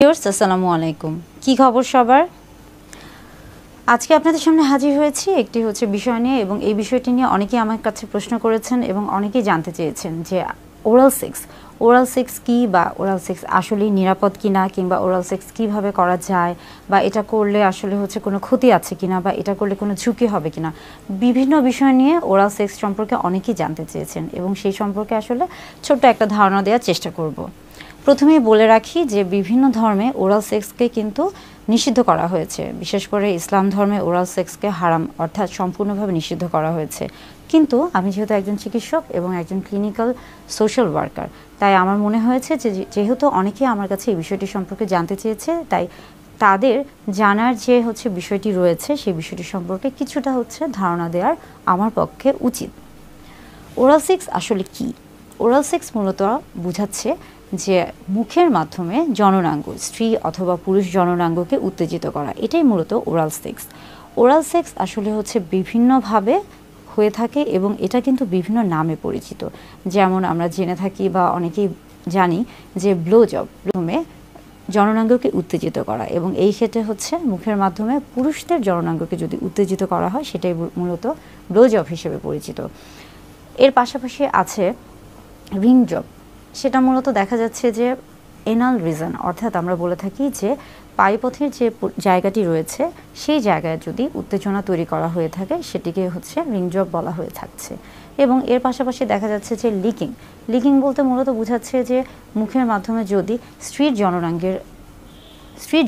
Viewers আসসালামু আলাইকুম। কি খবর সবার? আজকে আপনাদের সামনে হাজির হয়েছি একটি বিষয় নিয়ে, এবং এই বিষয়টি নিয়ে অনেকেই আমার কাছে প্রশ্ন করেছেন এবং অনেকেই জানতে চেয়েছেন যে ওরাল সেক্স কি, বা ওরাল সেক্স আসলেই নিরাপদ কিনা, কিংবা ওরাল সেক্স কিভাবে করা যায়, বা এটা করলে আসলে কোনো ক্ষতি আছে কিনা, বা এটা করলে কোনো ঝুঁকি হবে কিনা, বিভিন্ন বিষয় নিয়ে ওরাল সেক্স সম্পর্কে অনেকেই জানতে চেয়েছেন, এবং সেই সম্পর্কে আসলে ছোট্ট একটা ধারণা দেওয়ার চেষ্টা করব। প্রথমেই বলে রাখি যে বিভিন্ন ধর্মে ওরাল সেক্সকে কিন্তু নিষিদ্ধ করা হয়েছে। বিশেষ করে ইসলাম ধর্মে ওরাল সেক্সকে হারাম, অর্থাৎ সম্পূর্ণভাবে নিষিদ্ধ করা হয়েছে। কিন্তু আমি যেহেতু একজন চিকিৎসক এবং একজন ক্লিনিক্যাল সোশ্যাল ওয়ার্কার, তাই আমার মনে হয়েছে যে যেহেতু অনেকেই আমার কাছে এই বিষয়টি সম্পর্কে জানতে চেয়েছে, তাই তাদের জানার যে বিষয়টি রয়েছে সেই বিষয়টি সম্পর্কে কিছুটা ধারণা দেওয়ার আমার পক্ষে উচিত। ওরাল সেক্স আসলে কি? ওরাল সেক্স মূলত বোঝাচ্ছে যে মুখের মাধ্যমে জননাঙ্গ, স্ত্রী অথবা পুরুষ জননাঙ্গকে উত্তেজিত করা, এটাই মূলত ওরাল সেক্স। ওরাল সেক্স আসলে বিভিন্নভাবে হয়ে থাকে, এবং এটা কিন্তু বিভিন্ন নামে পরিচিত। যেমন আমরা জেনে থাকি বা অনেকেই জানি যে ব্লো জব, প্রথমে জননাঙ্গকে উত্তেজিত করা, এবং এই ক্ষেত্রে মুখের মাধ্যমে পুরুষদের জননাঙ্গকে যদি উত্তেজিত করা হয়, সেটাই মূলত ব্লো জব হিসেবে পরিচিত। এর পাশাপাশি আছে রিং জব। সেটা মূলত দেখা যাচ্ছে যে এনাল রিজন, অর্থাৎ আমরা বলে থাকি যে পায়ুপথের যে জায়গাটি রয়েছে সেই জায়গায় যদি উত্তেজনা তৈরি করা হয়ে থাকে, সেটিকে রিং জব বলা হয়ে থাকছে। এবং এর পাশাপাশি দেখা যাচ্ছে যে লিকিং বলতে মূলত বোঝাচ্ছে যে মুখের মাধ্যমে যদি স্ত্রীর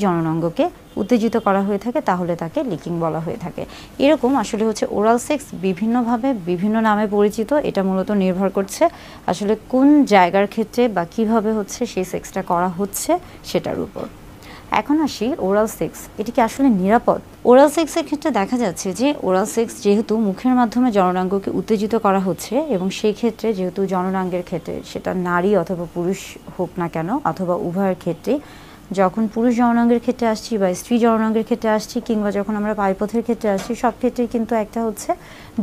জননাঙ্গকে উত্তেজিত করা হয়ে থাকে, তাহলে তাকে লিকিং বলা হয়ে থাকে। এরকম আসলে ওরাল সেক্স বিভিন্নভাবে বিভিন্ন নামে পরিচিত। এটা মূলত নির্ভর করছে আসলে কোন জায়গার ক্ষেত্রে বা কিভাবে সেই সেক্সটা করা হচ্ছে সেটার উপর। এখন আসি ওরাল সেক্স, এটি কি আসলে নিরাপদ? ওরাল সেক্সের ক্ষেত্রে দেখা যাচ্ছে যে ওরাল সেক্স যেহেতু মুখের মাধ্যমে জননাঙ্গকে উত্তেজিত করা হচ্ছে, এবং সেই ক্ষেত্রে যেহেতু জননাঙ্গের ক্ষেত্রে সেটা নারী অথবা পুরুষ হোক না কেন, অথবা উভয়ের ক্ষেত্রে, যখন পুরুষ জননাঙ্গের ক্ষেত্রে আসছি বা স্ত্রী জননাঙ্গের ক্ষেত্রে আসছি, কিংবা যখন আমরা পায়ুপথের ক্ষেত্রে আসছি, সব ক্ষেত্রেই কিন্তু একটা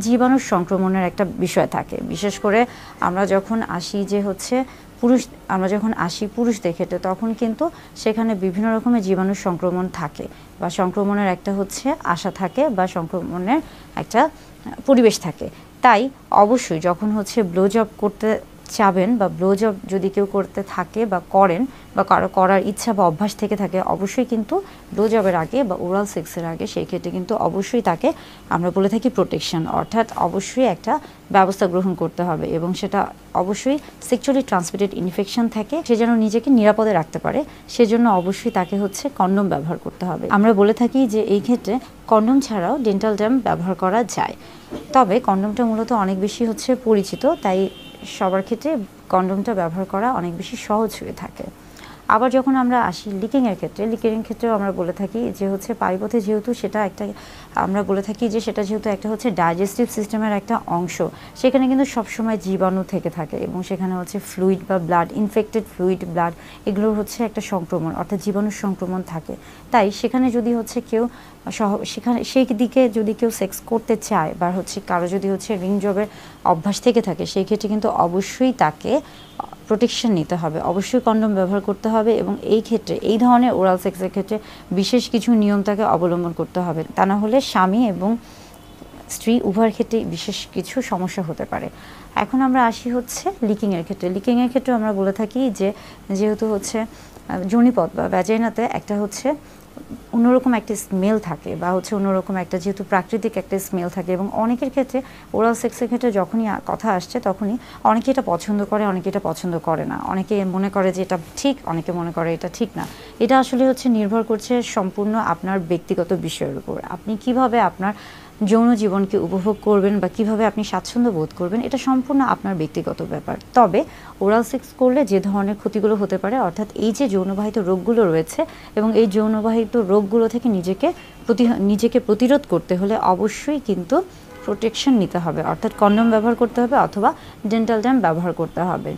জীবাণু সংক্রমণের একটা বিষয় থাকে। বিশেষ করে আমরা যখন আসি পুরুষদের ক্ষেত্রে, তখন কিন্তু সেখানে বিভিন্ন রকমের জীবাণু সংক্রমণ থাকে, বা সংক্রমণের একটা আশা থাকে, বা সংক্রমণের একটা পরিবেশ থাকে। তাই অবশ্যই যখন ব্লো জব করতে চাবেন, বা ব্লো জব যদি কেউ করতে থাকে বা করেন, বা কারো করার ইচ্ছা বা অভ্যাস থেকে থাকে, অবশ্যই কিন্তু ব্লো জবের আগে বা ওরাল সেক্সের আগে সেই ক্ষেত্রে কিন্তু অবশ্যই তাকে আমরা বলে থাকি প্রোটেকশন, অর্থাৎ অবশ্যই একটা ব্যবস্থা গ্রহণ করতে হবে, এবং সেটা অবশ্যই সেক্সুয়ালি ট্রান্সমিটেড ইনফেকশন থাকে, সে যেন নিজেকে নিরাপদে রাখতে পারে, সেজন্য অবশ্যই তাকে কন্ডোম ব্যবহার করতে হবে। আমরা বলে থাকি যে এই ক্ষেত্রে কন্ডোম ছাড়াও ডেন্টাল ড্যাম ব্যবহার করা যায়, তবে কন্ডোমটা মূলত অনেক বেশি পরিচিত, তাই সবার ক্ষেত্রে কন্ডোমটা ব্যবহার করা অনেক বেশি সহজ হয়ে থাকে। আবার যখন আমরা আসি লিকিংয়ের ক্ষেত্রেও আমরা বলে থাকি যে পায়ুপথে যেহেতু সেটা একটা, আমরা বলে থাকি যে সেটা যেহেতু একটা ডাইজেস্টিভ সিস্টেমের একটা অংশ, সেখানে কিন্তু সবসময় জীবাণু থেকে থাকে, এবং সেখানে ফ্লুইড বা ব্লাড, ইনফেক্টেড ফ্লুইড, ব্লাড, এগুলোর একটা সংক্রমণ, অর্থাৎ জীবাণুর সংক্রমণ থাকে। তাই সেখানে যদি কেউ সেই দিকে যদি কেউ সেক্স করতে চায়, বা কারো যদি রিং জবের অভ্যাস থেকে থাকে, সেই ক্ষেত্রে কিন্তু অবশ্যই তাকে প্রোটেকশন নিতে হবে, অবশ্যই কন্ডোম ব্যবহার করতে হবে, এবং এই ক্ষেত্রে এই ধরনের ওরাল সেক্সের ক্ষেত্রে বিশেষ কিছু নিয়ম তাকে অবলম্বন করতে হবে, তা না হলে স্বামী এবং স্ত্রী উভয়ের ক্ষেত্রে বিশেষ কিছু সমস্যা হতে পারে। এখন আমরা আসি লিকিংয়ের ক্ষেত্রে আমরা বলে থাকি যে যেহেতু যোনিপথ বা ভ্যাজাইনাতে একটা অন্যরকম একটা স্মেল থাকে, বা অন্যরকম একটা যেহেতু প্রাকৃতিক একটা স্মেল থাকে, এবং অনেকের ক্ষেত্রে ওরাল সেক্সের ক্ষেত্রে যখনই কথা আসছে, তখনই অনেকে এটা পছন্দ করে, অনেকে এটা পছন্দ করে না, অনেকে মনে করে যে এটা ঠিক, অনেকে মনে করে এটা ঠিক না। এটা আসলে নির্ভর করছে সম্পূর্ণ আপনার ব্যক্তিগত বিষয়ের উপর। আপনি কিভাবে আপনার যৌন জীবনকে উপভোগ করবেন, বা কিভাবে আপনি স্বাচ্ছন্দ্য বোধ করবেন, এটা সম্পূর্ণ আপনার ব্যক্তিগত ব্যাপার। তবে ওরাল সেক্স করলে যে ধরনের ক্ষতিগুলো হতে পারে, অর্থাৎ এই যে যৌনবাহিত রোগগুলো রয়েছে, এবং এই যৌনবাহিত রোগগুলো থেকে নিজেকে প্রতিরোধ করতে হলে অবশ্যই কিন্তু প্রোটেকশন নিতে হবে, অর্থাৎ কন্ডোম ব্যবহার করতে হবে, অথবা ডেন্টাল ড্যাম ব্যবহার করতে হবে।